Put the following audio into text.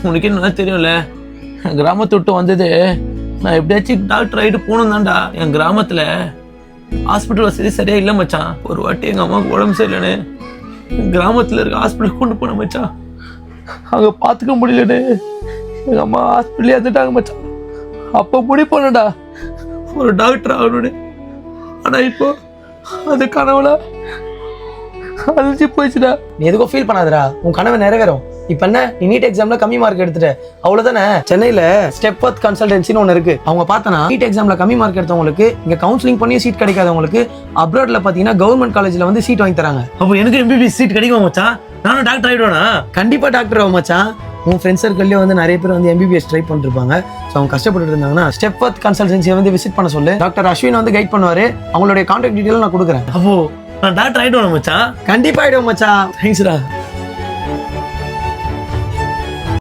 உனக்கு என்ன தெரியும்ல, என் கிராமத்தை விட்டு வந்தது நான் எப்படியாச்சும் டாக்டர் ஆகிட்டு போகணும் தான்டா. என் கிராமத்தில் ஹாஸ்பிட்டல் வசதி சரியா இல்லை மச்சான். ஒரு வாட்டி எங்கள் அம்மாவுக்கு உடம்பு சரியில்லைன்னு கிராமத்தில் இருக்க ஹாஸ்பிட்டல் கொண்டு போனேன் மச்சான். அங்கே பார்த்துக்க முடியலன்னு எங்கள் அம்மா ஹாஸ்பிட்டலே இருந்துட்டாங்க மச்சான். அப்போ முடிப்போனடா ஒரு டாக்டர் ஆகணும்னு. ஆனால் இப்போ அது கனவுல அழிஞ்சு போயிடுச்சுடா. நீ எதுக்கும் ஃபீல் பண்ணாதடா, உன் கனவு நிறைவேறும். இப்போ என்ன, நீ நீட் எக்ஸாம்ல கம்மி மார்க் எடுத்துட்ட, அவ்வளோதானே. சென்னையில் ஸ்டெப்வர்த் கன்சல்டன்சின்னு ஒன்று இருக்கு. அவங்க பார்த்தனா நீட் எக்ஸாம்ல கம்மி மார்க் எடுத்தவங்களுக்கு இங்கே கவுன்சிலிங் பண்ணி சீட் கிடைக்காதவங்களுக்கு அப்ராட்ல பார்த்தீங்கன்னா கவர்மெண்ட் காலேஜில் வந்து சீட் வாங்கி தராங்க. அப்போ எனக்கு எம்பிபிஎஸ் சீட் கிடைக்கும் மச்சான். நானும் டாக்டர் ஆகிடுவேனா? கண்டிப்பா டாக்டர் ஆகும் மச்சான். உன் ஃப்ரெண்ட்ஸ் சர்க்கிள்லேயே வந்து நிறைய பேர் வந்து எம்பிபிஎஸ் ட்ரை பண்ணிருப்பாங்க. ஸோ அவங்க கஷ்டப்பட்டு இருந்தாங்கன்னா ஸ்டெப்வர்த் கன்சல்டன்சியை வந்து விசிட் பண்ண சொல்லு. டாக்டர் அஸ்வின் வந்து கைட் பண்ணுவாரு. அவங்களுடைய கான்டாக்ட் டீட்டெயில் நான் கொடுக்குறேன். அப்போ நான் டாக்டர் ஆகிடுவேன் மச்சான். கண்டிப்பா ஆயிடுவோம் மச்சான். தேங்க்ஸ்டா.